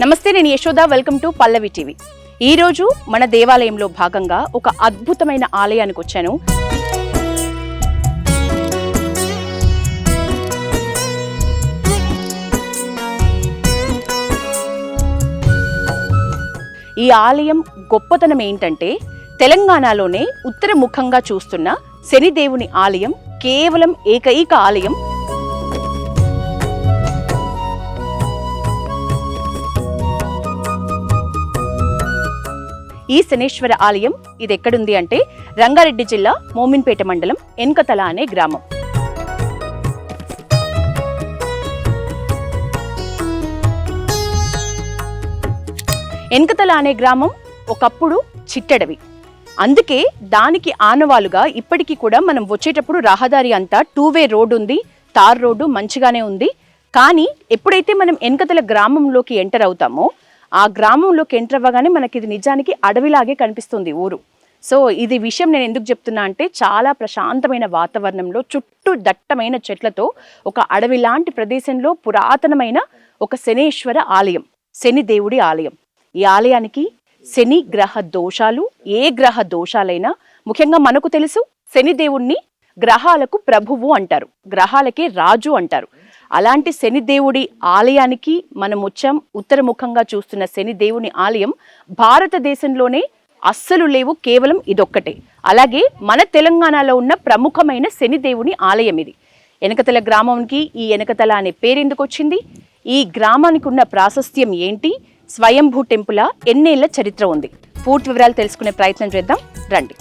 నమస్తే, నేను Yashoda. Welcome to Pallavi TV. ఈ రోజు మన దేవాలయంలో భాగంగా ఒక అద్భుతమైన ఆలయానికి వచ్చాను. ఈ ఆలయం గొప్పతనం ఏంటంటే, తెలంగాణలోనే ఉత్తర ముఖంగా చూస్తున్న శనిదేవుని ఆలయం కేవలం ఏకైక ఆలయం. ఈ శనేశ్వర ఆలయం ఇది ఎక్కడుంది అంటే రంగారెడ్డి జిల్లా మోమిన్పేట మండలం ఎన్కతల అనే గ్రామం. ఎన్కతల అనే గ్రామం ఒకప్పుడు చిట్టడవి. అందుకే దానికి ఆనవాలుగా ఇప్పటికీ కూడా మనం వచ్చేటప్పుడు రహదారి అంతా 2-వే రోడ్డు ఉంది, తార్ రోడ్డు మంచిగానే ఉంది. కానీ ఎప్పుడైతే మనం ఎన్కతల గ్రామంలోకి ఎంటర్ అవుతామో ఆ గ్రామంలోకి ఎంటర్ అవ్వగానే మనకి ఇది నిజానికి అడవిలాగే కనిపిస్తుంది ఊరు. సో ఇది విషయం నేను ఎందుకు చెప్తున్నా అంటే, చాలా ప్రశాంతమైన వాతావరణంలో చుట్టూ దట్టమైన చెట్లతో ఒక అడవి లాంటి ప్రదేశంలో పురాతనమైన ఒక శనేశ్వర ఆలయం, శనిదేవుడి ఆలయం. ఈ ఆలయానికి శని గ్రహ దోషాలు, ఏ గ్రహ దోషాలైనా, ముఖ్యంగా మనకు తెలుసు శనిదేవుణ్ణి గ్రహాలకు ప్రభువు అంటారు, గ్రహాలకే రాజు అంటారు. అలాంటి శనిదేవుడి ఆలయానికి మనం వచ్చాం. ఉత్తరముఖంగా చూస్తున్న శనిదేవుని ఆలయం భారతదేశంలోనే అస్సలు లేవు, కేవలం ఇదొక్కటే. అలాగే మన తెలంగాణలో ఉన్న ప్రముఖమైన శనిదేవుని ఆలయం ఇది. ఎనకతల గ్రామానికి ఈ ఎనకతల అనే పేరు ఎందుకు వచ్చింది, ఈ గ్రామానికి ఉన్న ప్రాశస్త్యం ఏంటి, స్వయంభూ టెంపుల్ ఎన్నేళ్ల చరిత్ర ఉంది, పూర్తి వివరాలు తెలుసుకునే ప్రయత్నం చేద్దాం రండి.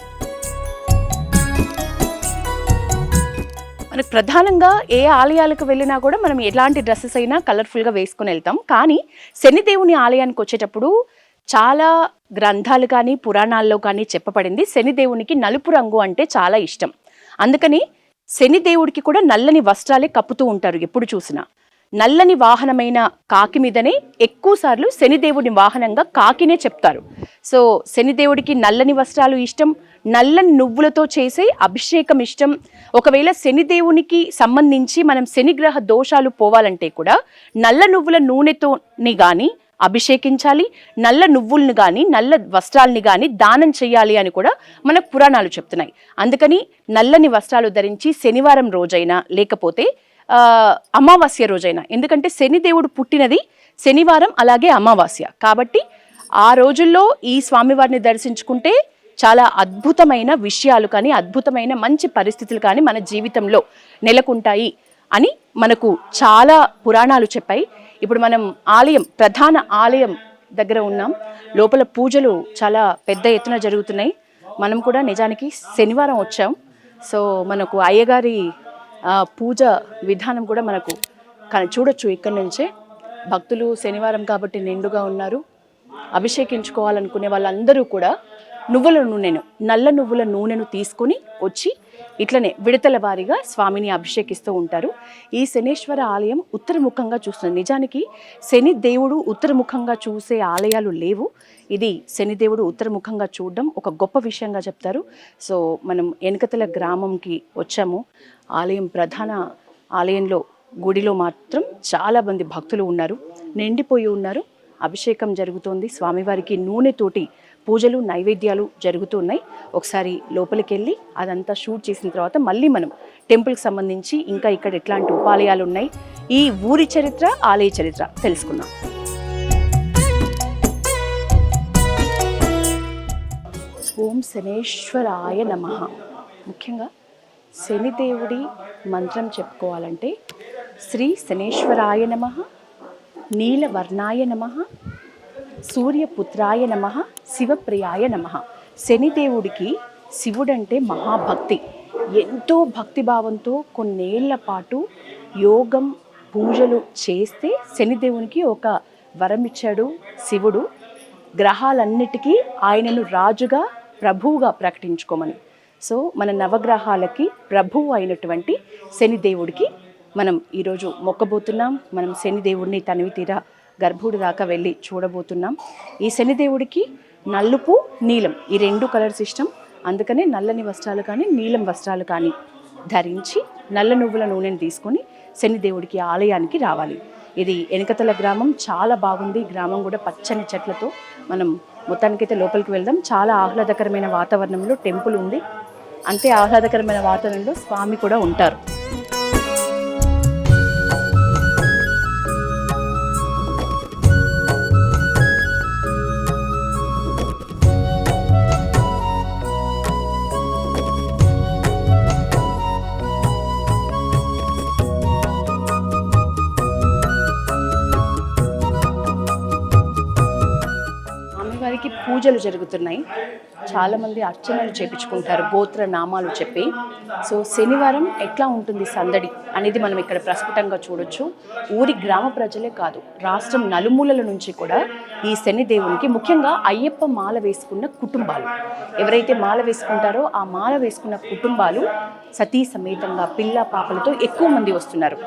మనకు ప్రధానంగా ఏ ఆలయాలకు వెళ్ళినా కూడా మనం ఎలాంటి డ్రెస్సెస్ అయినా కలర్ఫుల్గా వేసుకుని వెళ్తాం. కానీ శనిదేవుని ఆలయానికి వచ్చేటప్పుడు చాలా గ్రంథాలు కానీ పురాణాల్లో కానీ చెప్పబడింది శనిదేవునికి నలుపు రంగు అంటే చాలా ఇష్టం. అందుకని శనిదేవుడికి కూడా నల్లని వస్త్రాలే కప్పుతూ ఉంటారు. ఎప్పుడు చూసినా నల్లని వాహనమైన కాకి మీదనే ఎక్కువ సార్లు శనిదేవుని వాహనంగా కాకినే చెప్తారు. సో శనిదేవుడికి నల్లని వస్త్రాలు ఇష్టం, నల్లని నువ్వులతో చేసే అభిషేకం ఇష్టం. ఒకవేళ శనిదేవునికి సంబంధించి మనం శనిగ్రహ దోషాలు పోవాలంటే కూడా నల్ల నువ్వుల నూనెతోని కానీ అభిషేకించాలి, నల్ల నువ్వుల్ని కానీ నల్ల వస్త్రాలని కానీ దానం చేయాలి అని కూడా మనకు పురాణాలు చెప్తున్నాయి. అందుకని నల్లని వస్త్రాలు ధరించి శనివారం రోజైనా లేకపోతే అమావాస్య రోజైనా, ఎందుకంటే శనిదేవుడు పుట్టినది శనివారం అలాగే అమావాస్య కాబట్టి ఆ రోజుల్లో ఈ స్వామివారిని దర్శించుకుంటే చాలా అద్భుతమైన విషయాలు కానీ అద్భుతమైన మంచి పరిస్థితులు కానీ మన జీవితంలో నెలకొంటాయి అని మనకు చాలా పురాణాలు చెప్పాయి. ఇప్పుడు మనం ఆలయం, ప్రధాన ఆలయం దగ్గర ఉన్నాం. లోపల పూజలు చాలా పెద్ద ఎత్తున జరుగుతున్నాయి. మనం కూడా నిజానికి శనివారం వచ్చాం. సో మనకు అయ్యగారి పూజ విధానం కూడా మనకు చూడొచ్చు ఇక్కడి నుంచే. భక్తులు శనివారం కాబట్టి నిండుగా ఉన్నారు. అభిషేకించుకోవాలనుకునే వాళ్ళందరూ కూడా నల్ల నువ్వుల నూనెను తీసుకుని వచ్చి ఇట్లనే విడతల వారీగా స్వామిని అభిషేకిస్తూ ఉంటారు. ఈ శనేశ్వర ఆలయం ఉత్తరముఖంగా చూస్తుంది. నిజానికి శని దేవుడు ఉత్తరముఖంగా చూసే ఆలయాలు లేవు. ఇది శనిదేవుడు ఉత్తరముఖంగా చూడడం ఒక గొప్ప విషయంగా చెప్తారు. సో మనం ఎనకతల గ్రామంకి వచ్చాము. ప్రధాన ఆలయంలో గుడిలో మాత్రం చాలా మంది భక్తులు ఉన్నారు, నిండిపోయి ఉన్నారు. అభిషేకం జరుగుతోంది. స్వామివారికి నూనెతోటి పూజలు నైవేద్యాలు జరుగుతున్నాయి. ఒకసారి లోపలికి వెళ్ళి అదంతా షూట్ చేసిన తర్వాత మళ్ళీ మనం టెంపుల్కి సంబంధించి ఇంకా ఇక్కడ ఎట్లాంటి ఉపాలయాలు ఉన్నాయి, ఈ ఊరి చరిత్ర, ఆలయ చరిత్ర తెలుసుకుందాం. ఓం శనేశ్వరాయ నమః. ముఖ్యంగా శనిదేవుడి మంత్రం చెప్పుకోవాలంటే శ్రీ శనేశ్వరాయ నమః, నీలవర్ణాయ నమః, సూర్యపుత్రాయ నమః, శివప్రియాయ నమః. శనిదేవుడికి శివుడంటే మహాభక్తి. ఎంతో భక్తిభావంతో కొన్నేళ్ల పాటు యోగం పూజలు చేస్తే శనిదేవునికి ఒక వరం ఇచ్చాడు శివుడు, గ్రహాలన్నిటికీ ఆయనను రాజుగా ప్రభువుగా ప్రకటించుకోమని. సో మన నవగ్రహాలకి ప్రభువు అయినటువంటి శనిదేవుడికి మనం ఈరోజు మొక్కబోతున్నాం. మనం శనిదేవుడిని తనివి తీరా గర్భుడి దాకా వెళ్ళి చూడబోతున్నాం. ఈ శనిదేవుడికి నలుపు నీలం ఈ 2 కలర్స్ ఇష్టం. అందుకనే నల్లని వస్త్రాలు కానీ నీలం వస్త్రాలు కానీ ధరించి నల్ల నువ్వుల నూనెను తీసుకొని శనిదేవుడికి ఆలయానికి రావాలి. ఇది ఎనకతల గ్రామం, చాలా బాగుంది. గ్రామం కూడా పచ్చని చెట్లతో. మనం మొత్తానికైతే లోపలికి వెళ్దాం. చాలా ఆహ్లాదకరమైన వాతావరణంలో టెంపుల్ ఉంది. అంతే ఆహ్లాదకరమైన వాతావరణంలో స్వామి కూడా ఉంటారు. స్వామివారికి పూజలు జరుగుతున్నాయి. చాలామంది అర్చనలు చేపించుకుంటారు గోత్ర నామాలు చెప్పి. సో శనివారం ఎట్లా ఉంటుంది సందడి అనేది మనం ఇక్కడ ప్రస్ఫుటంగా చూడొచ్చు. ఊరి గ్రామ ప్రజలే కాదు, రాష్ట్రం నలుమూలల నుంచి కూడా ఈ శని దేవునికి, ముఖ్యంగా అయ్యప్ప మాల వేసుకున్న కుటుంబాలు, ఎవరైతే మాల వేసుకుంటారో ఆ మాల వేసుకున్న కుటుంబాలు సతీ సమేతంగా పిల్ల పాపలతో ఎక్కువ మంది వస్తున్నారు.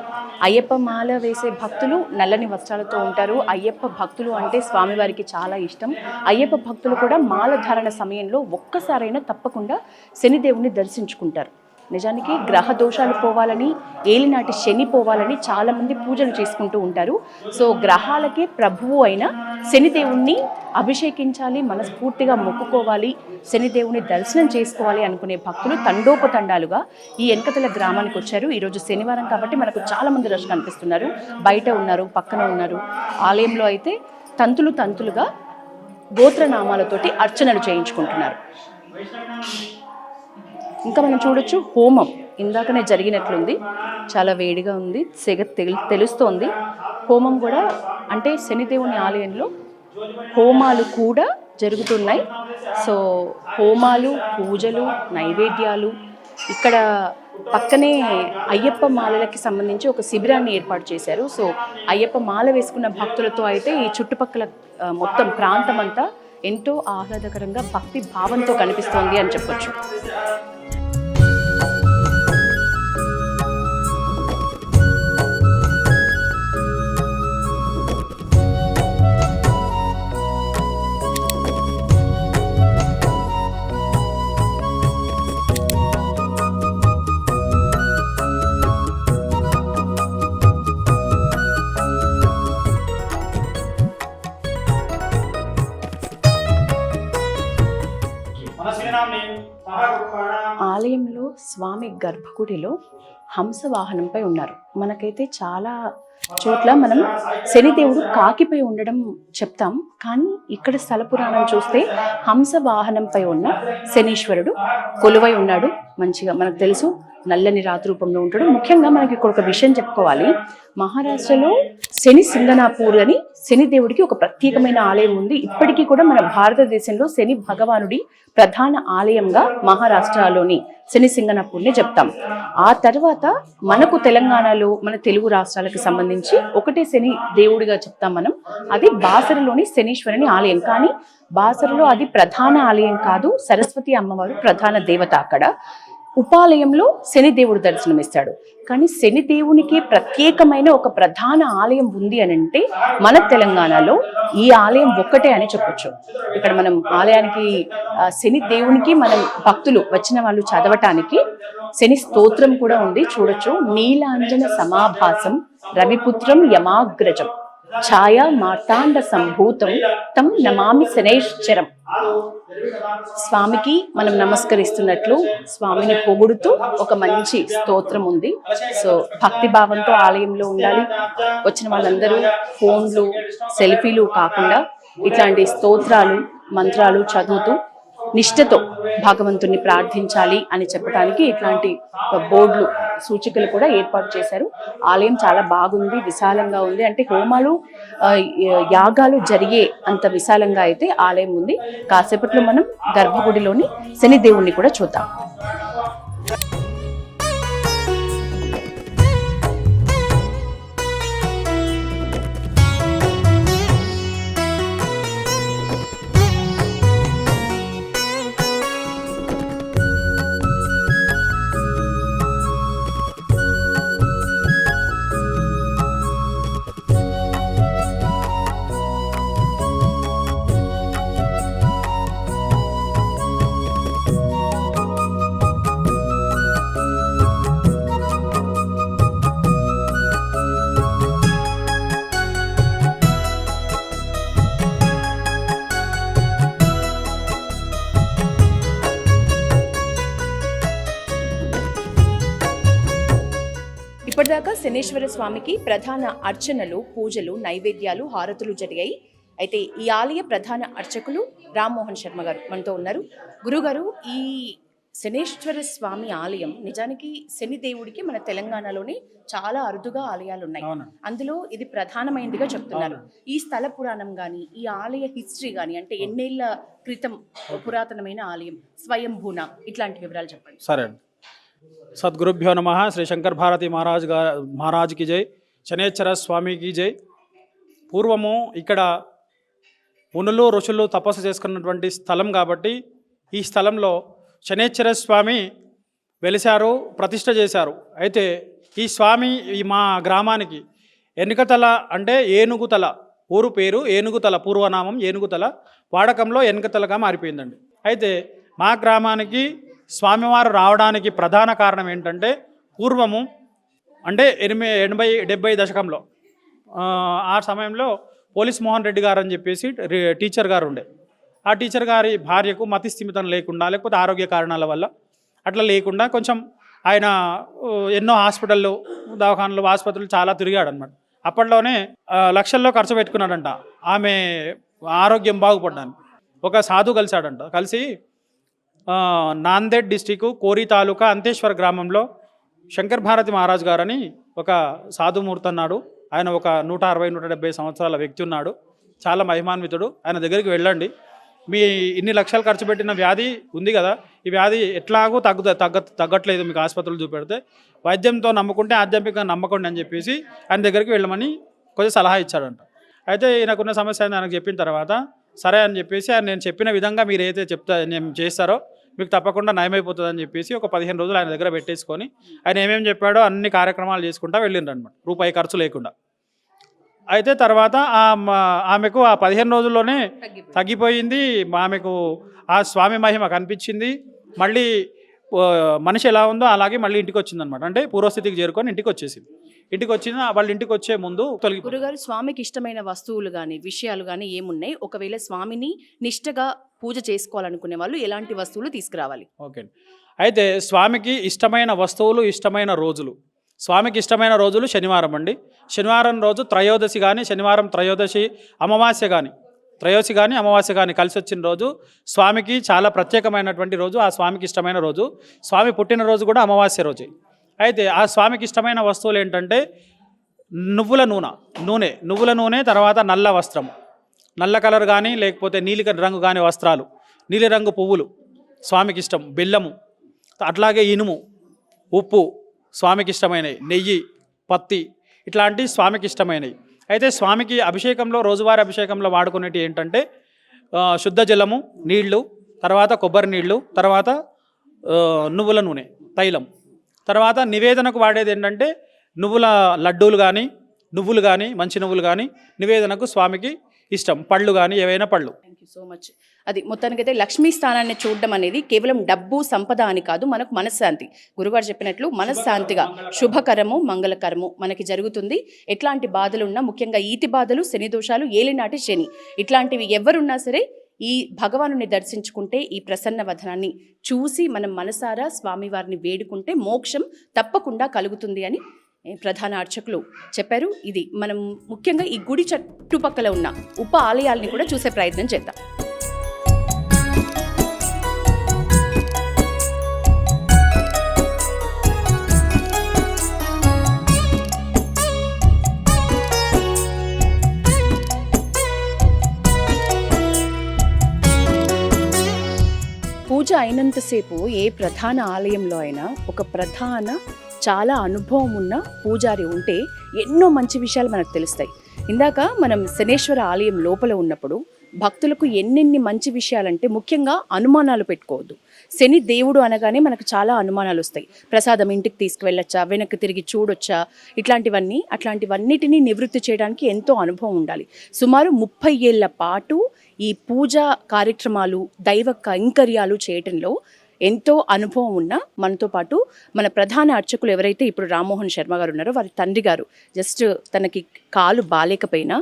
అయ్యప్ప మాల వేసే భక్తులు నల్లని వస్త్రాలతో ఉంటారు. అయ్యప్ప భక్తులు అంటే స్వామివారికి చాలా ఇష్టం. అయ్యప్ప భక్తులు కూడా మాల ధారణ సమయంలో ఒక్కసారైనా తప్పకుండా శనిదేవుని దర్శించుకుంటారు. నిజానికి గ్రహ దోషాలు పోవాలని, ఏలినాటి శని పోవాలని చాలామంది పూజలు చేసుకుంటూ ఉంటారు. సో గ్రహాలకే ప్రభువు అయిన శనిదేవుణ్ణి అభిషేకించాలి, మనస్ఫూర్తిగా మొక్కుకోవాలి, శనిదేవుని దర్శనం చేసుకోవాలి అనుకునే భక్తులు తండోపతండాలుగా ఈ ఎనకతల గ్రామానికి వచ్చారు. ఈరోజు శనివారం కాబట్టి మనకు చాలామంది రష్ కనిపిస్తున్నారు. బయట ఉన్నారు, పక్కన ఉన్నారు. ఆలయంలో అయితే తంతులుగా గోత్రనామాలతోటి అర్చనలు చేయించుకుంటున్నారు. ఇంకా మనం చూడొచ్చు హోమం ఇందాకనే జరిగినట్లుంది. చాలా వేడిగా ఉంది, సెగ తెలుస్తోంది. హోమం కూడా అంటే శనిదేవుని ఆలయంలో హోమాలు కూడా జరుగుతున్నాయి. సో హోమాలు, పూజలు, నైవేద్యాలు. ఇక్కడ పక్కనే అయ్యప్ప మాలలకి సంబంధించి ఒక శిబిరాన్ని ఏర్పాటు చేశారు. సో అయ్యప్ప మాల వేసుకున్న భక్తులతో అయితే ఈ చుట్టుపక్కల మొత్తం ప్రాంతం అంతా ఎంతో ఆహ్లాదకరంగా భక్తి భావంతో కనిపిస్తోంది అని చెప్పొచ్చు. ఆలయంలో స్వామి గర్భగుడిలో హంస వాహనంపై ఉన్నారు. మనకైతే చాలా చోట్ల మనం శనిదేవుడు కాకిపై ఉండడం చెప్తాం, కానీ ఇక్కడ స్థల పురాణం చూస్తే హంస వాహనంపై ఉన్న శనీశ్వరుడు కొలువై ఉన్నాడు. మంచిగా మనకు తెలుసు, నల్లని రాతి రూపంలో ఉంటాడు. ముఖ్యంగా మనకి ఇక్కడ ఒక విషయం చెప్పుకోవాలి. మహారాష్ట్రలో శని సింగనాపూర్ అని శనిదేవుడికి ఒక ప్రత్యేకమైన ఆలయం ఉంది. ఇప్పటికీ కూడా మన భారతదేశంలో శని భగవానుడి ప్రధాన ఆలయంగా మహారాష్ట్రలోని శని సింగనాపూర్ని చెప్తాం. ఆ తర్వాత మనకు తెలంగాణలో, మన తెలుగు రాష్ట్రాలకు సంబంధించి ఒకటే శని దేవుడిగా చెప్తాం మనం. అది బాసరలోని శనీశ్వరుని ఆలయం. కానీ బాసరలో అది ప్రధాన ఆలయం కాదు, సరస్వతి అమ్మవారు ప్రధాన దేవత. అక్కడ ఉపాలయంలో శనిదేవుడు దర్శనమిస్తాడు. కానీ శనిదేవునికి ప్రత్యేకమైన ఒక ప్రధాన ఆలయం ఉంది అని అంటే మన తెలంగాణలో ఈ ఆలయం ఒక్కటే అని చెప్పొచ్చు. ఇక్కడ మనం ఆలయానికి శనిదేవునికి మనం భక్తులు వచ్చిన వాళ్ళు చదవటానికి శని స్తోత్రం కూడా ఉంది, చూడొచ్చు. నీలాంజన సమాభాసం రవిపుత్రం యమాగ్రజం ఛాయా మార్తాండ సంభూతం తం నమామి శనైశ్చరం. స్వామికి మనం నమస్కరిస్తున్నట్లు స్వామిని పొగుడుతూ ఒక మంచి స్తోత్రం ఉంది. సో భక్తి భావంతో ఆలయంలో ఉండాలి. వచ్చిన వాళ్ళందరూ ఫోన్లు, సెల్ఫీలు కాకుండా ఇట్లాంటి స్తోత్రాలు, మంత్రాలు చదువుతూ నిష్ఠతో భగవంతుని ప్రార్థించాలి అని చెప్పడానికి ఇట్లాంటి బోర్డులు, సూచికలు కూడా ఏర్పాటు చేశారు. ఆలయం చాలా బాగుంది, విశాలంగా ఉంది. అంటే హోమాలు, యాగాలు జరిగే అంత విశాలంగా అయితే ఆలయం ఉంది. కాసేపట్లో మనం గర్భగుడిలోని శనిదేవుణ్ణి కూడా చూద్దాం. శనేశ్వర స్వామికి ప్రధాన అర్చనలు, పూజలు, నైవేద్యాలు, హారతులు జరిగాయి. అయితే ఈ ఆలయ ప్రధాన అర్చకులు రామ్మోహన్ శర్మ గారు మనతో ఉన్నారు. గురుగారు, ఈ శనేశ్వర స్వామి ఆలయం నిజానికి శని దేవుడికి మన తెలంగాణలోని చాలా అరుదుగా ఆలయాలు ఉన్నాయి. అందులో ఇది ప్రధానమైనదిగా చెప్తున్నారు. ఈ స్థల పురాణం గాని, ఈ ఆలయ హిస్టరీ గాని, అంటే ఎన్నేళ్ల క్రితం పురాతనమైన ఆలయం, స్వయంభూన, ఇట్లాంటి వివరాలు చెప్పండి. సరే, సద్గురుభ్యో నమః. శ్రీ శంకర్ భారతి మహారాజ్కి జై, శనేశ్వర స్వామికి జై. పూర్వము ఇక్కడ మునులు ఋషులు తపస్సు చేసుకున్నటువంటి స్థలం కాబట్టి ఈ స్థలంలో శనేశ్వర స్వామి వెలిశారు, ప్రతిష్ఠ చేశారు. అయితే ఈ స్వామి మా గ్రామానికి ఎనుకతల అంటే ఏనుగుతల, ఊరు పేరు ఏనుగుతల, పూర్వనామం ఏనుగుతల, వాడకంలో ఎనుకతలగా మారిపోయిందండి. అయితే మా గ్రామానికి స్వామివారు రావడానికి ప్రధాన కారణం ఏంటంటే పూర్వము అంటే 80 దశకంలో ఆ సమయంలో పోలీస్ మోహన్ రెడ్డి గారు అని చెప్పేసి టీచర్ గారు ఉండే. ఆ టీచర్ గారి భార్యకు మతి స్థిమితం లేకుండా, లేకపోతే ఆరోగ్య కారణాల వల్ల అట్లా లేకుండా కొంచెం ఆయన ఎన్నో హాస్పిటళ్ళు, దవాఖానలు, ఆసుపత్రులు చాలా తిరిగాడు అనమాట. అప్పట్లోనే లక్షల్లో ఖర్చు పెట్టుకున్నాడంట ఆమె ఆరోగ్యం బాగుపడ్డానికి. ఒక సాధు కలిశాడంట. కలిసి నాందేడ్ డిస్టిక్ కోరి తాలూకా అంతేశ్వర గ్రామంలో శంకర్ భారతి మహారాజ్ గారని ఒక సాధుమూర్తి అన్నాడు. ఆయన ఒక 160-170 సంవత్సరాల వ్యక్తి ఉన్నాడు, చాలా మహిమాన్వితుడు. ఆయన దగ్గరికి వెళ్ళండి, మీ ఇన్ని లక్షలు ఖర్చు పెట్టిన వ్యాధి ఉంది కదా, ఈ వ్యాధి ఎట్లాగూ తగ్గట్లేదు, మీకు ఆసుపత్రులు చూపెడితే వైద్యంతో నమ్ముకుంటే ఆధ్యాత్మికంగా నమ్మకండి అని చెప్పేసి ఆయన దగ్గరికి వెళ్ళమని కొంచెం సలహా ఇచ్చాడంట. అయితే ఈయనకున్న సమస్య అని ఆయనకు చెప్పిన తర్వాత సరే అని చెప్పేసి ఆయన నేను చెప్పిన విధంగా మీరు ఏదైతే నేను చేస్తారో మీకు తప్పకుండా నయమైపోతుందని చెప్పేసి ఒక 15 రోజులు ఆయన దగ్గర పెట్టేసుకొని ఆయన ఏమేమి చెప్పాడో అన్ని కార్యక్రమాలు చేసుకుంటా వెళ్ళిండ్రు అనమాట, రూపాయి ఖర్చు లేకుండా. అయితే తర్వాత ఆమెకు ఆ 15 రోజుల్లోనే తగ్గిపోయింది. ఆమెకు ఆ స్వామి మహిమ కనిపించింది. మళ్ళీ మనిషి ఎలా ఉందో అలాగే మళ్ళీ ఇంటికి వచ్చింది అనమాట. అంటే పూర్వస్థితికి చేరుకొని ఇంటికి వచ్చేసింది. ఇంటికి వచ్చిన వాళ్ళ ఇంటికి వచ్చే ముందు గురుగారు, స్వామికి ఇష్టమైన వస్తువులు కానీ విషయాలు కానీ ఏమున్నాయి? ఒకవేళ స్వామిని నిష్టగా పూజ చేసుకోవాలనుకునే వాళ్ళు ఎలాంటి వస్తువులు తీసుకురావాలి? ఓకే, అయితే స్వామికి ఇష్టమైన వస్తువులు, ఇష్టమైన రోజులు. స్వామికి ఇష్టమైన రోజులు శనివారం అండి. శనివారం రోజు త్రయోదశి కానీ, శనివారం త్రయోదశి అమావాస్య కానీ, త్రయోదశి కానీ అమావాస్య కానీ కలిసి వచ్చిన రోజు స్వామికి చాలా ప్రత్యేకమైనటువంటి రోజు. ఆ స్వామికి ఇష్టమైన రోజు. స్వామి పుట్టినరోజు కూడా అమావాస్య రోజే. అయితే ఆ స్వామికి ఇష్టమైన వస్తువులు ఏంటంటే నువ్వుల నూనె, తర్వాత నల్ల వస్త్రం, నల్ల కలర్ కానీ లేకపోతే నీలి రంగు కానీ వస్త్రాలు, నీలిరంగు పువ్వులు స్వామికి ఇష్టం, బెల్లము, అట్లాగే ఇనుము, ఉప్పు స్వామికి ఇష్టమైనవి, నెయ్యి, పత్తి, ఇట్లాంటి స్వామికి ఇష్టమైనవి. అయితే స్వామికి అభిషేకంలో, రోజువారీ అభిషేకంలో వాడుకునేవి ఏంటంటే శుద్ధ జలము, నీళ్లు, తర్వాత కొబ్బరి నీళ్లు, తర్వాత నువ్వుల నూనె, తైలం. తర్వాత నివేదనకు వాడేది ఏంటంటే నువ్వుల లడ్డూలు కానీ, నువ్వులు కానీ, మంచి నువ్వులు కానీ నివేదనకు స్వామికి ఇష్టం. పళ్ళు కానీ, ఏవైనా పళ్ళు. Thank you so much. అది మొత్తానికైతే లక్ష్మీ స్థానాన్ని చూడడం అనేది కేవలం డబ్బు సంపద అని కాదు, మనకు మనశ్శాంతి. గురుగారు చెప్పినట్లు మనశ్శాంతిగా శుభకరము, మంగళకరము మనకి జరుగుతుంది. ఎట్లాంటి బాధలు ఉన్నా, ముఖ్యంగా ఈతి బాధలు, శని దోషాలు, ఏలినాటి శని, ఇట్లాంటివి ఎవరున్నా సరే ఈ భగవానుని దర్శించుకుంటే, ఈ ప్రసన్న వదనాన్ని చూసి మనం మనసారా స్వామివారిని వేడుకుంటే మోక్షం తప్పకుండా కలుగుతుంది అని ప్రధాన అర్చకులు చెప్పారు. ఇది మనం ముఖ్యంగా ఈ గుడి చుట్టుపక్కల ఉన్న ఉప ఆలయాల్ని కూడా చూసే ప్రయత్నం చేద్దాం. పూజ అయినంతసేపు ఏ ప్రధాన ఆలయంలో అయినా ఒక ప్రధాన చాలా అనుభవం ఉన్న పూజారి ఉంటే ఎన్నో మంచి విషయాలు మనకు తెలుస్తాయి. ఇందాక మనం శనేశ్వర ఆలయం లోపల ఉన్నప్పుడు భక్తులకు ఎన్నెన్ని మంచి విషయాలంటే ముఖ్యంగా అనుమానాలు పెట్టుకోవద్దు. శని దేవుడు అనగానే మనకు చాలా అనుమానాలు వస్తాయి. ప్రసాదం ఇంటికి తీసుకువెళ్ళొచ్చా, వెనక్కి తిరిగి చూడొచ్చా, అట్లాంటివన్నిటినీ నివృత్తి చేయడానికి ఎంతో అనుభవం ఉండాలి. సుమారు 30 ఏళ్ల పాటు ఈ పూజా కార్యక్రమాలు, దైవ కైంకర్యాలు చేయటంలో ఎంతో అనుభవం ఉన్న మనతో పాటు మన ప్రధాన అర్చకులు ఎవరైతే ఇప్పుడు రామ్మోహన్ శర్మ గారు ఉన్నారో, వారి తండ్రి గారు జస్ట్ తనకి కాలు బాలేకపోయినా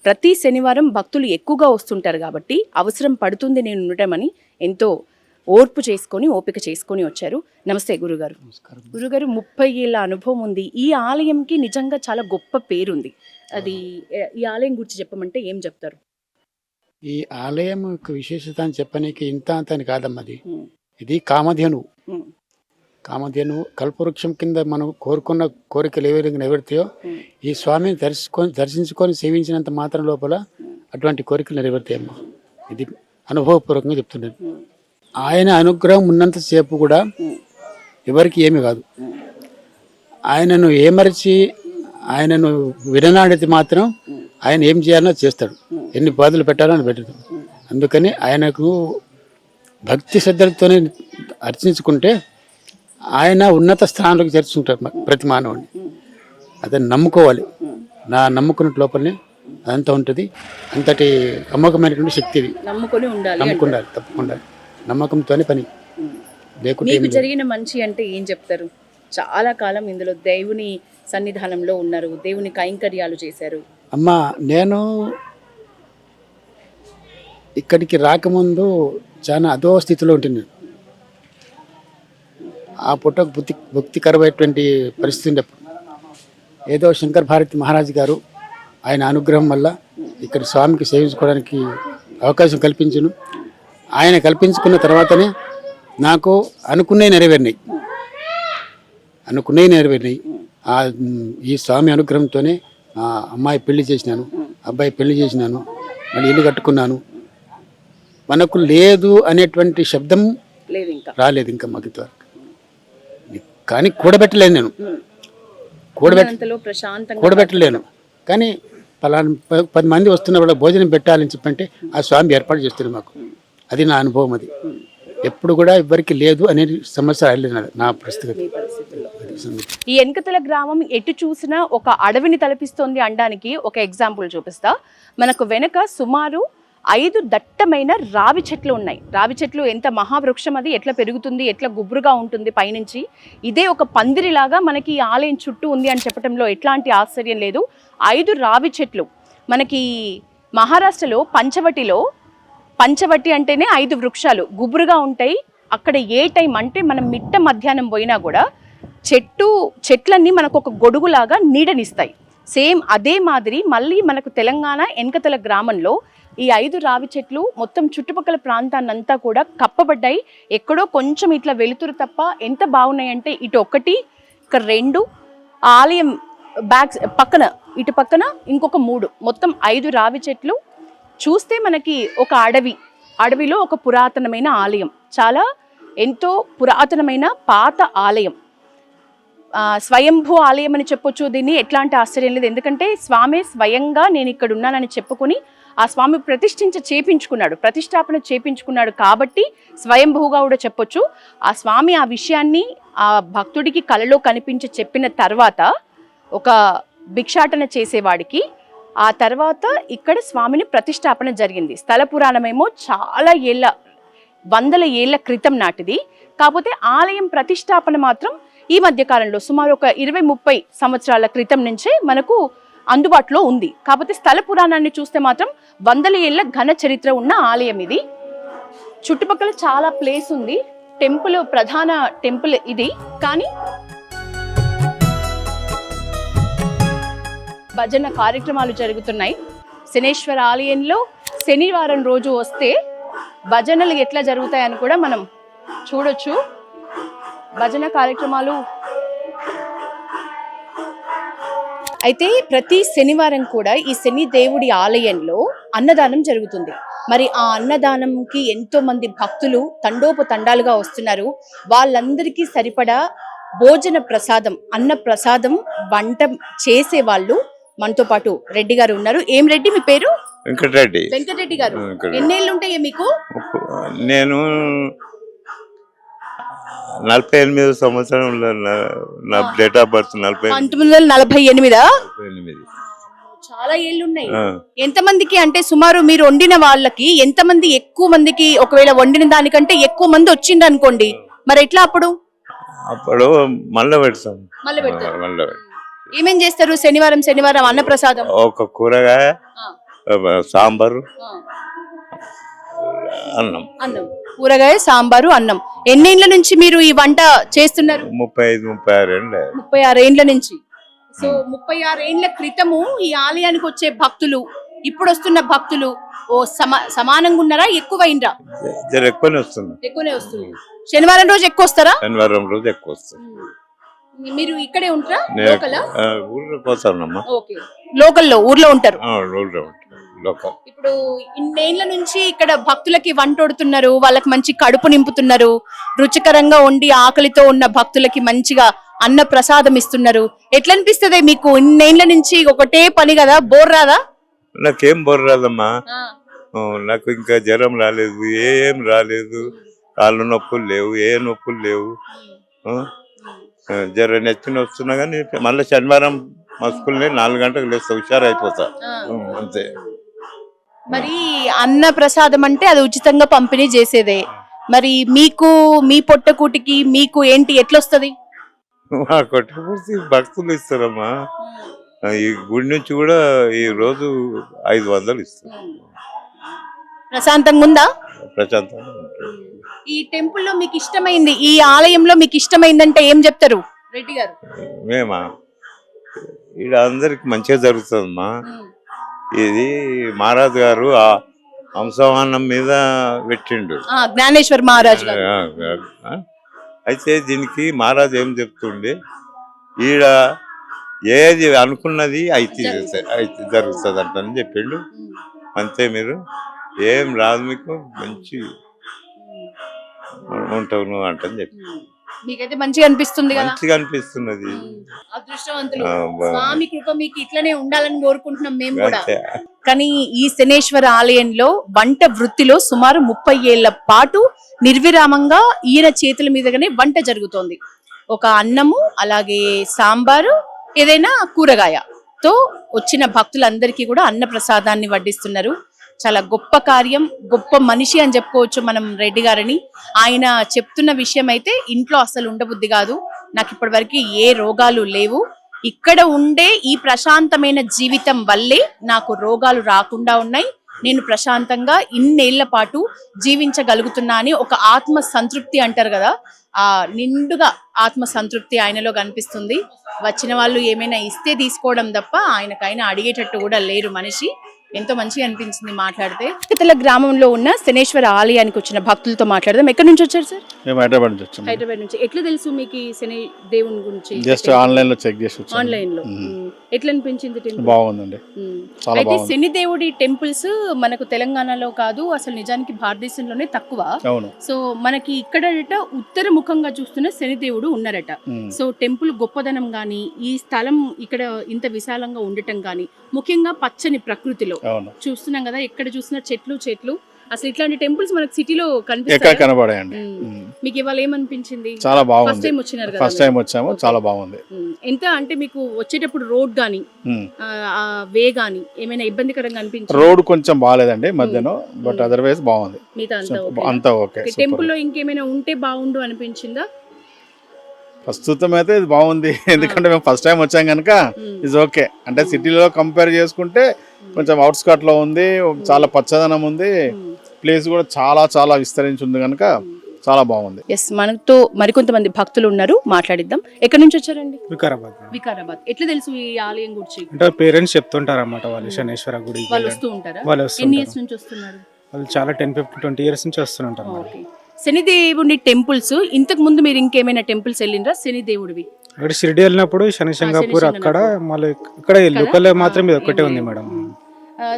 ప్రతి శనివారం భక్తులు ఎక్కువగా వస్తుంటారు కాబట్టి అవసరం పడుతుంది నేను ఉండటమని ఎంతో ఓర్పు చేసుకొని ఓపిక చేసుకొని వచ్చారు. నమస్తే గురుగారు. గురుగారు 30 ఏళ్ళ అనుభవం ఉంది. ఈ ఆలయంకి నిజంగా చాలా గొప్ప పేరుంది. అది ఈ ఆలయం గురించి చెప్పమంటే ఏం చెప్తారు? ఈ ఆలయం యొక్క విశేషత అని చెప్పనీకి ఇంత అంత అని కాదమ్మది. ఉమ్, ఇది కామధేను. ఉమ్, కామధేను కల్పవృక్షం కింద మనం కోరుకున్న కోరికలు ఏ విధంగా నెరవేరుతాయో ఉమ్, ఈ స్వామిని దర్శించుకొని సేవించినంత మాత్రం లోపల అటువంటి కోరికలు నెరవేరుతాయమ్మా. ఇది అనుభవపూర్వకంగా చెప్తున్నాను. ఉమ్, ఆయన అనుగ్రహం ఉన్నంతసేపు కూడా ఉమ్, ఎవరికి ఏమీ కాదు. ఉమ్, ఆయనను ఏమరిచి ఆయనను విననాడితే మాత్రం ఆయన ఏం చేయాలనో చేస్తాడు. ఎన్ని బాధలు పెట్టాలో అని పెట్టడు. అందుకని ఆయనకు భక్తి శ్రద్ధలతోనే అర్చించుకుంటే ఆయన ఉన్నత స్థానాలకు చేర్చుకుంటారు ప్రతి మానవుడిని. అతన్ని నమ్ముకోవాలి. నా నమ్ముకున్న లోపలనే అదంతా ఉంటుంది. అంతటి అమోఘమైనటువంటి శక్తి ఇది. నమ్ముకొని ఉండాలి. నమ్ముకుండాలి, తప్పకుండా నమ్మకంతోనే పని. ఉమ్. లేకుంటే మీకు జరిగిన మంచి అంటే ఏం చెప్తారు? చాలా కాలం ఇందులో దేవుని సన్నిధానంలో ఉన్నారు, దేవుని కైంకర్యాలు చేశారు. అమ్మా, నేను ఇక్కడికి రాకముందు చాలా అదో స్థితిలో ఉంటున్నాను. ఆ పుట్టకు భక్తికరమైనటువంటి పరిస్థితి ఉండేప్పుడు ఏదో శంకర్ భారతి మహారాజ్ గారు ఆయన అనుగ్రహం వల్ల ఇక్కడ స్వామికి సేవించుకోవడానికి అవకాశం కల్పించను. ఆయన కల్పించుకున్న తర్వాతనే నాకు అనుకున్నవి నెరవేరినాయి. ఈ స్వామి అనుగ్రహంతోనే అమ్మాయి పెళ్లి చేసినాను, అబ్బాయి పెళ్లి చేసినాను, మళ్ళీ ఇల్లు కట్టుకున్నాను. మనకు లేదు అనేటువంటి శబ్దం లేదు, ఇంకా రాలేదు ఇంకా మాకు ఇంతవరకు. కానీ కూడబెట్టలేను, నేను ఉన్నంతలో ప్రశాంతంగా కూడబెట్టలేను. కానీ పలానా 10 మంది వస్తున్న వాళ్ళకి భోజనం పెట్టాలని చెప్పంటే ఆ స్వామి ఏర్పాటు చేస్తుంది మాకు. అది నా అనుభవం. అది ఎప్పుడు కూడా ఎవరికి లేదు అనే సమస్య రాలేదు నా పరిస్థితి. ఈ ఎన్కతల గ్రామం ఎటు చూసినా ఒక అడవిని తలపిస్తోంది అనడానికి ఒక ఎగ్జాంపుల్ చూపిస్తా. మనకు వెనక సుమారు 5 దట్టమైన రావి చెట్లు ఉన్నాయి. రావి చెట్లు ఎంత మహావృక్షం, అది ఎట్లా పెరుగుతుంది, ఎట్లా గుబురుగా ఉంటుంది పైనుంచి. ఇదే ఒక పందిరిలాగా మనకి ఈ ఆలయం చుట్టూ ఉంది అని చెప్పడంలో ఎట్లాంటి ఆశ్చర్యం లేదు. 5 రావి చెట్లు మనకి మహారాష్ట్రలో పంచవటి అంటేనే 5 వృక్షాలు గుబురుగా ఉంటాయి. అక్కడ ఏ టైం అంటే మనం మిట్ట మధ్యాహ్నం పోయినా కూడా చెట్లన్నీ మనకు ఒక గొడుగులాగా నీడనిస్తాయి. సేమ్ అదే మాదిరి మళ్ళీ మనకు తెలంగాణ ఎన్కతల గ్రామంలో ఈ 5 రావి చెట్లు మొత్తం చుట్టుపక్కల ప్రాంతాన్నంతా కూడా కప్పబడ్డాయి. ఎక్కడో కొంచెం ఇట్లా వెలుతురు తప్ప ఎంత బాగున్నాయంటే ఇటు 1, ఇక్కడ 2, ఆలయం బ్యాక్ పక్కన ఇటు పక్కన ఇంకొక 3, మొత్తం 5 రావి చెట్లు. చూస్తే మనకి ఒక అడవిలో ఒక పురాతనమైన ఆలయం, చాలా ఎంతో పురాతనమైన పాత ఆలయం, స్వయంభూ ఆలయం అని చెప్పొచ్చు దీన్ని. ఎట్లాంటి ఆశ్చర్యం లేదు, ఎందుకంటే స్వామి స్వయంగా నేను ఇక్కడ ఉన్నానని చెప్పుకొని ఆ స్వామి ప్రతిష్టాపన చేపించుకున్నాడు కాబట్టి స్వయంభూగా కూడా చెప్పొచ్చు. ఆ స్వామి ఆ విషయాన్ని ఆ భక్తుడికి కలలో కనిపించి చెప్పిన తర్వాత ఒక భిక్షాటన చేసేవాడికి ఆ తర్వాత ఇక్కడ స్వామిని ప్రతిష్టాపన జరిగింది. స్థల పురాణమేమో చాలా వందల ఏళ్ల క్రితం నాటిది. కాకపోతే ఆలయం ప్రతిష్టాపన మాత్రం ఈ మధ్య కాలంలో సుమారు ఒక 20-30 సంవత్సరాల క్రితం నుంచే మనకు అందుబాటులో ఉంది. కాకపోతే స్థల పురాణాన్ని చూస్తే మాత్రం వందల ఏళ్ల ఘన చరిత్ర ఉన్న ఆలయం ఇది. చుట్టుపక్కల చాలా ప్లేస్ ఉంది. ప్రధాన టెంపుల్ ఇది. కానీ భజన కార్యక్రమాలు జరుగుతున్నాయి. శనేశ్వర ఆలయంలో శనివారం రోజు వస్తే భజనలు ఎట్లా జరుగుతాయని కూడా మనం చూడొచ్చు. భజన కార్యక్రమాలు అయితే ప్రతి శనివారం కూడా ఈ శని దేవుడి ఆలయంలో అన్నదానం జరుగుతుంది. మరి ఆ అన్నదానంకి ఎంతో మంది భక్తులు తండోపతండాలుగా వస్తున్నారు. వాళ్ళందరికీ సరిపడా భోజన ప్రసాదం, అన్న ప్రసాదం వంట చేసే వాళ్ళు మనతో పాటు రెడ్డి గారు ఉన్నారు. ఏం రెడ్డి మీ పేరు? వెంకటరెడ్డి గారు. ఎన్నేళ్ళు ఉంటాయి మీకు? నేను 48 సంవత్సరం. నా డేట్ ఆఫ్ బర్త్ 1948. చాలా ఏళ్ళు ఉన్నాయి. ఎంతమందికి అంటే సుమారు మీరు వండిన వాళ్ళకి ఎంతమంది, ఎక్కువ మందికి ఒకవేళ వండిన దానికంటే ఎక్కువ మంది వచ్చింది అనుకోండి, మరి ఎట్లా అప్పుడు మళ్ళీ పెడతాం. ఏమేం చేస్తారు శనివారం అన్నప్రసాదం? ఒక కూరగాయ, సాంబారు, అన్నం అన్నం, కూరగాయ, సాంబారు, అన్నం. ఎన్నేళ్ల నుంచి మీరు ఈ వంట చేస్తున్నారు? 35-36 ఏళ్ళు. 36 ఏండ్ల నుంచి. సో 36 ఏండ్ల క్రితము ఈ ఆలయానికి వచ్చే భక్తులు, ఇప్పుడు వస్తున్న భక్తులు సమానంగా ఉన్నారా, ఎక్కువైండ్రా? జర ఎక్కువనే వస్తుంది. ఎక్కువనే వస్తుంది. శనివారం రోజు ఎక్కువ వస్తారా? శనివారం రోజు ఎక్కువ వస్తుంది. మీరు ఇక్కడే ఉంటారా? ఊళ్ళోకి వస్తానమ్మా. ఓకే, లోకల్లో ఊర్లో ఉంటారు. లోకల్. ఇప్పుడు ఇన్నేళ్ల నుంచి ఇక్కడ భక్తులకి వంట వండుతున్నారు, వాళ్ళకి మంచి కడుపు నింపుతున్నారు, రుచికరంగా వండి ఆకలితో ఉన్న భక్తులకి మంచిగా అన్న ప్రసాదం ఇస్తున్నారు. ఎట్లా అనిపిస్తుంది మీకు? ఇన్నేళ్ల నుంచి ఒకటే పని కదా, బోర్ రాదా? నాకేం బోర్ రాదమ్మా. నాకు ఇంకా జ్వరం రాలేదు, ఏం రాలేదు, కాళ్ళు నొప్పులు లేవు, ఏ నొప్పులు లేవు. జ్వరం నెచ్చిన వస్తున్నా కానీ మళ్ళీ శనివారం మా స్కూల్ని 4 గంటలకు లేస్తా, హుషారు అయిపోతా అంతే. మరి అన్న ప్రసాదం అంటే అది ఉచితంగా పంపిణీ చేసేదే. మరి మీకు మీ పొట్టకూటికి మీకు ఏంటి, ఎట్లొస్తుంది? మా కొట్టపూర్తి భక్తులు ఇస్తారమ్మా. ఈ గుడి నుంచి కూడా ఈ రోజు 500 ఇస్తారు. ప్రశాంతంగా ఉందా? ప్రశాంతంగా. ఈ టెంపుల్ లో మీకు ఇష్టమైంది, ఈ ఆలయంలో మీకు ఇష్టమైందంటే ఏం చెప్తారు రెడ్డి గారు? మేమా ఇక్కడ అందరికి మంచిగా జరుగుతుందమ్మా. ఇది మహారాజు గారు ఆ హంసవాహనం మీద పెట్టిండు, జ్ఞానేశ్వర్ మహారాజు గారు. అయితే దీనికి మహారాజు ఏం చెప్తుండే, ఈడ ఏది అనుకున్నది అయితే జరుగుతుంది అంటని చెప్పిండు. అంతే, మీరు ఏం రాదు, మీకు మంచి ఉంటావు నువ్వు అంటని చెప్పి. మీకైతే మంచిగా అనిపిస్తుంది కదా? మంచిగా అనిపిస్తున్నది. అదృష్టవంతులు. స్వామి కృప మీకు ఇట్లనే ఉండాలని కోరుకుంటున్నాం మేము కూడా. కానీ ఈ శనేశ్వర ఆలయంలో వంట వృత్తిలో సుమారు 30 ఏళ్ల పాటు నిర్విరామంగా ఈయన చేతుల మీదగానే వంట జరుగుతోంది. ఒక అన్నము, అలాగే సాంబారు, ఏదైనా కూరగాయతో వచ్చిన భక్తులందరికీ కూడా అన్న ప్రసాదాన్ని వడ్డిస్తున్నారు. చాలా గొప్ప కార్యం, గొప్ప మనిషి అని చెప్పుకోవచ్చు మనం రెడ్డి గారిని. ఆయన చెప్తున్న విషయం అయితే, ఇంట్లో అసలు ఉండబుద్ధి కాదు, నాకు ఇప్పటి వరకు ఏ రోగాలు లేవు, ఇక్కడ ఉండే ఈ ప్రశాంతమైన జీవితం వల్లే నాకు రోగాలు రాకుండా ఉన్నాయి, నేను ప్రశాంతంగా ఇన్నేళ్ల పాటు జీవించగలుగుతున్నా అని ఒక ఆత్మ సంతృప్తి అంటారు కదా, ఆ నిండుగా ఆత్మ సంతృప్తి ఆయనలో కనిపిస్తుంది. వచ్చిన వాళ్ళు ఏమైనా ఇస్తే తీసుకోవడం తప్ప ఆయనకైనా అడిగేటట్టు కూడా లేరు మనిషి. ఎంతో మంచిగా అనిపించింది మాట్లాడితే. ఇతల గ్రామంలో ఉన్న శనేశ్వర ఆలయానికి వచ్చిన భక్తులతో మాట్లాడదాం. ఎక్కడి నుంచి వచ్చారు సార్? మేము హైదరాబాద్ నుంచి వచ్చాము. హైదరాబాద్ నుంచి. ఎట్లా తెలుసు మీకు ఈ శని దేవుని గురించి? జస్ట్ ఆన్లైన్ లో చెక్ చేసి వచ్చాము. ఆన్లైన్ లో. ఎట్లా అనిపించింది టెంపుల్? బాగుందండి, చాలా అయితే బాగుంది. శని దేవుడి టెంపుల్స్ మనకు తెలంగాణలో కాదు, అసలు నిజానికి భారతదేశంలోనే తక్కువ. అవును. సో మనకి ఇక్కడ ఉత్తర ముఖంగా చూస్తున్న శని దేవుడు ఉన్నారట. సో టెంపుల్ గొప్పదనం గాని, ఈ స్థలం ఇక్కడ ఇంత విశాలంగా ఉండటం గాని, ముఖ్యంగా పచ్చని ప్రకృతిలో చూస్తున్నాం కదా, ఎక్కడ చూసినా చెట్లు. అసలు ఇట్లాంటి టెంపుల్స్ మనకి సిటీలో కనబడాయండి. మీకు ఇవాళ ఏమనిపించింది? చాలా బాగుంది. ఫస్ట్ టైం వచ్చినారు కదా? ఫస్ట్ టైం వచ్చాము, చాలా బాగుంది. ఎంత అంటే మీకు వచ్చేటప్పుడు రోడ్ గానీ వే గానీ ఏమైనా ఇబ్బందికరంగా అనిపించింది? రోడ్ కొంచెం బాగాలేదండి మధ్యలో, బట్ అదర్వైజ్ బాగుంది, అంతా ఓకే. టెంపుల్ లో ఇంకేమైనా ఉంటే బాగుండు అనిపించిందా? ప్రస్తుతం అయితే ఇది బాగుంది, ఎందుకంటే మేము ఫస్ట్ టైం వచ్చాం కనుక ఇట్స్ ఓకే. అంటే సిటీలో కంపేర్ చేసుకుంటే కొంచెం అవుట్స్కట్ లో ఉంది, చాలా పచ్చదనం ఉంది, ప్లేస్ కూడా చాలా విస్తరించి ఉంది కనుక చాలా బాగుంది. ఎస్, మనతో మరికొంతమంది భక్తులు ఉన్నారు, మాట్లాడిద్దాం. ఎక్కడి నుంచి వచ్చారండి? వికారాబాద్. ఎట్లా తెలుసు ఈ ఆలయం గురించి? అంటే పేరెంట్స్ చెప్తుంటారు అన్నమాట, వాళ్ళు శనేశ్వర గుడి వాళ్ళు వస్తూ ఉంటారా? వాళ్ళు ఎన్ని ఇయర్స్ నుంచి వస్తున్నారు? వాళ్ళు చాలా 10-15-20 ఇయర్స్ నుంచి వస్తుంటారు. శనిదేవుడి టెంపుల్స్ ఇంతకు ముందు మీరు ఇంకేమైనా టెంపుల్స్ వెళ్ళిండ్రా శనిదేవుడివి? అక్కడ షిరిడి వెళ్ళినప్పుడు శని సింగపూర్, అక్కడ మళ్ళీ ఇక్కడ లోకల్ మాత్రం ఇది ఒకటే ఉంది మేడం.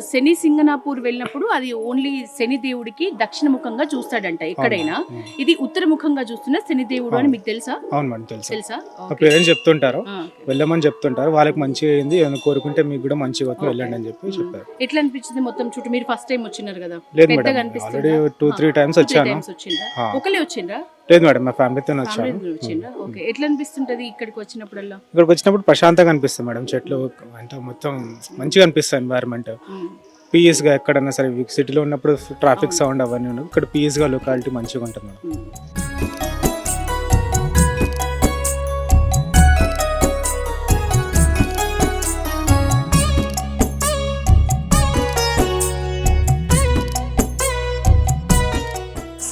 శని సింగనాపూర్ వెళ్ళినప్పుడు అది ఓన్లీ శని దేవుడికి దక్షిణ ముఖంగా చూస్తాడంట ఎక్కడైనా. ఇది ఉత్తర ముఖంగా చూస్తున్న శని దేవుడు అని మీకు తెలుసా? అవును మేడం, తెలుసా? పేరెంట్స్ చెప్తుంటారు, వెళ్ళమని చెప్తుంటారు, వాళ్ళకి మంచిగా అయింది, ఏమైనా కోరుకుంటే మీకు కూడా మంచిగా అవుతుంది, వెళ్ళండి అని చెప్పి చెప్పారు. ఎట్లా అనిపించింది మొత్తం చుట్టూ? మీరు ఫస్ట్ టైం వచ్చినారు కదా? లేదు మేడం, ఆల్రెడీ 2-3 టైమ్స్ వచ్చాను. ఒకలే వచ్చిండ్రా? లేదు మేడం, మా ఫ్యామిలీతో వచ్చాను. ఎట్లా అనిపిస్తుంటది ఇక్కడికి వచ్చినప్పుడల్లా? ఇక్కడికి వచ్చినప్పుడు ప్రశాంతంగా అనిపిస్తుంది మేడం, చెట్లు అంటే మొత్తం మంచిగా అనిపిస్తుంది ఎన్వైరన్మెంట్. పీస్ గా ఎక్కడన్నా సరే సిటీలో ఉన్నప్పుడు ట్రాఫిక్ సౌండ్ అవన్నీ ఉన్నాయి, ఇక్కడ పీస్ గా లొకాలిటీ మంచిగా ఉంటుంది మేడం.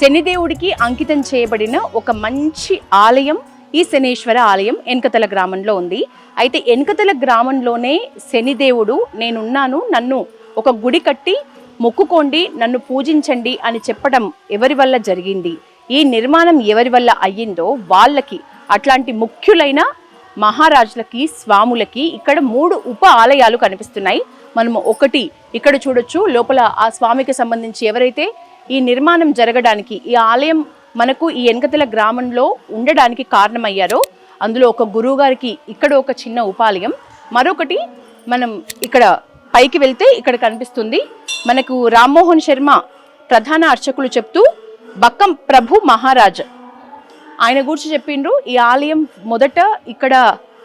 శనిదేవుడికి అంకితం చేయబడిన ఒక మంచి ఆలయం ఈ శనేశ్వర ఆలయం ఎన్కతల గ్రామంలో ఉంది. అయితే ఎన్కతల గ్రామంలోనే శనిదేవుడు నేనున్నాను, నన్ను ఒక గుడి కట్టి మొక్కుకోండి, నన్ను పూజించండి అని చెప్పడం ఎవరి వల్ల జరిగింది, ఈ నిర్మాణం ఎవరి వల్ల అయ్యిందో వాళ్ళకి, అట్లాంటి ముఖ్యులైన మహారాజులకి, స్వాములకి ఇక్కడ 3 ఉప ఆలయాలు కనిపిస్తున్నాయి. మనము ఒకటి ఇక్కడ చూడొచ్చు. లోపల ఆ స్వామికి సంబంధించి ఎవరైతే ఈ నిర్మాణం జరగడానికి, ఈ ఆలయం మనకు ఈ ఎన్కతల గ్రామంలో ఉండడానికి కారణమయ్యారో అందులో ఒక గురువు గారికి ఇక్కడ ఒక చిన్న ఉపాలయం. మరొకటి మనం ఇక్కడ పైకి వెళ్తే ఇక్కడ కనిపిస్తుంది మనకు రామ్మోహన్ శర్మ ప్రధాన అర్చకులు చెప్తూ బక్కం ప్రభు మహారాజ్ ఆయన గురించి చెప్పిండ్రు. ఈ ఆలయం మొదట ఇక్కడ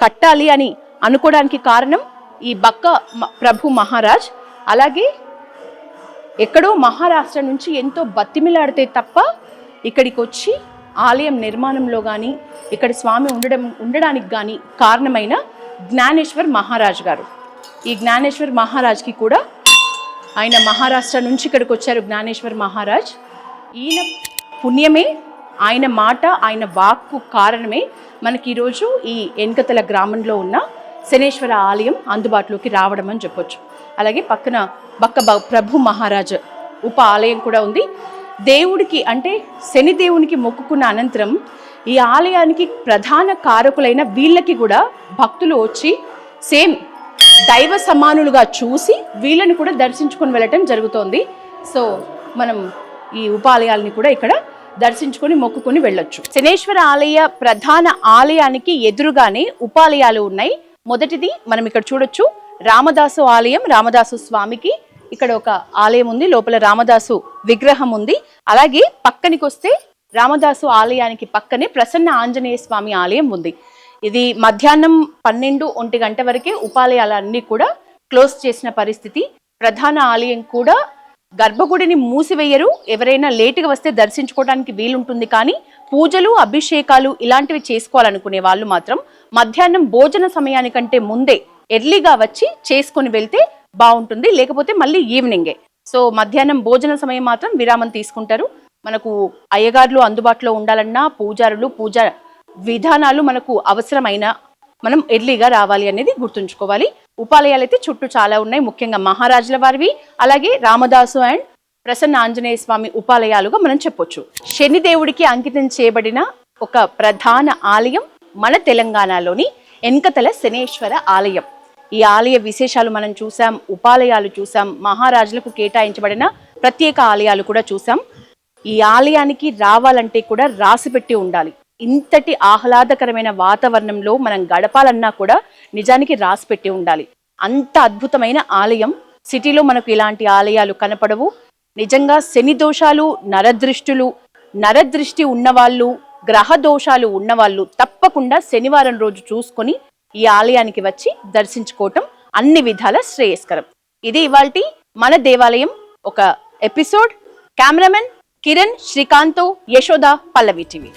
కట్టాలి అని అనుకోవడానికి కారణం ఈ బక్క ప్రభు మహారాజ్. అలాగే ఎక్కడో మహారాష్ట్ర నుంచి ఎంతో బతిమిలాడితే తప్ప ఇక్కడికి వచ్చి ఆలయం నిర్మాణంలో కానీ ఇక్కడ స్వామి ఉండడానికి కానీ కారణమైన జ్ఞానేశ్వర్ మహారాజ్ గారు. ఈ జ్ఞానేశ్వర్ మహారాజ్కి కూడా ఆయన మహారాష్ట్ర నుంచి ఇక్కడికి వచ్చారు. జ్ఞానేశ్వర్ మహారాజ్ ఈయన పుణ్యమే, ఆయన మాట, ఆయన వాక్కు కారణమే మనకి ఈరోజు ఈ ఎన్కతల గ్రామంలో ఉన్న శనేశ్వర ఆలయం అందుబాటులోకి రావడం అని చెప్పొచ్చు. అలాగే పక్కన బక్క ప్రభు మహారాజ్ ఉప ఆలయం కూడా ఉంది. దేవుడికి అంటే శనిదేవునికి మొక్కుకున్న అనంతరం ఈ ఆలయానికి ప్రధాన కారకులైన వీళ్ళకి కూడా భక్తులు వచ్చి సేమ్ దైవ సమానులుగా చూసి వీళ్ళని కూడా దర్శించుకొని వెళ్ళటం జరుగుతోంది. సో మనం ఈ ఉపాలయాలని కూడా ఇక్కడ దర్శించుకొని మొక్కుకొని వెళ్ళొచ్చు. శనేశ్వర ఆలయ ప్రధాన ఆలయానికి ఎదురుగానే ఉపాలయాలు ఉన్నాయి. మొదటిది మనం ఇక్కడ చూడొచ్చు రామదాసు ఆలయం. రామదాసు స్వామికి ఇక్కడ ఒక ఆలయం ఉంది, లోపల రామదాసు విగ్రహం ఉంది. అలాగే పక్కనికి వస్తే రామదాసు ఆలయానికి పక్కనే ప్రసన్న ఆంజనేయ స్వామి ఆలయం ఉంది. ఇది మధ్యాహ్నం 12-1 గంట వరకే ఉపాలయాలన్నీ కూడా క్లోజ్ చేసిన పరిస్థితి. ప్రధాన ఆలయం కూడా గర్భగుడిని మూసివేయరు, ఎవరైనా లేటుగా వస్తే దర్శించుకోవడానికి వీలుంటుంది. కానీ పూజలు, అభిషేకాలు ఇలాంటివి చేసుకోవాలనుకునే వాళ్ళు మాత్రం మధ్యాహ్నం భోజన సమయానికంటే ముందే ఎర్లీగా వచ్చి చేసుకొని వెళ్తే బాగుంటుంది. లేకపోతే మళ్ళీ ఈవినింగే. సో మధ్యాహ్నం భోజన సమయం మాత్రం విరామం తీసుకుంటారు. మనకు అయ్యగారులు అందుబాటులో ఉండాలన్నా, పూజారులు, పూజా విధానాలు మనకు అవసరమైన మనం ఎర్లీగా రావాలి అనేది గుర్తుంచుకోవాలి. ఉపాలయాలు అయితే చుట్టూ చాలా ఉన్నాయి, ముఖ్యంగా మహారాజుల వారివి, అలాగే రామదాసు అండ్ ప్రసన్న ఆంజనేయ స్వామి ఉపాలయాలుగా మనం చెప్పొచ్చు. శనిదేవుడికి అంకితం చేయబడిన ఒక ప్రధాన ఆలయం మన తెలంగాణలోని ఎన్కతల శనేశ్వర ఆలయం. ఈ ఆలయ విశేషాలు మనం చూసాం, ఉపాలయాలు చూసాం, మహారాజులకు కేటాయించబడిన ప్రత్యేక ఆలయాలు కూడా చూసాం. ఈ ఆలయానికి రావాలంటే కూడా రాసిపెట్టి ఉండాలి. ఇంతటి ఆహ్లాదకరమైన వాతావరణంలో మనం గడపాలన్నా కూడా నిజానికి రాసిపెట్టి ఉండాలి. అంత అద్భుతమైన ఆలయం. సిటీలో మనకు ఇలాంటి ఆలయాలు కనపడవు. నిజంగా శని దోషాలు, నరదృష్టి ఉన్నవాళ్ళు, గ్రహ దోషాలు ఉన్నవాళ్ళు తప్పకుండా శనివారం రోజు చూసుకొని ఈ ఆలయానికి వచ్చి దర్శించుకోవటం అన్ని విధాల శ్రేయస్కరం. ఇది ఇవాల్టి మన దేవాలయం ఒక ఎపిసోడ్. కెమెరామెన్ కిరణ్, శ్రీకాంత్, యశోద, పల్లవి టీవీ.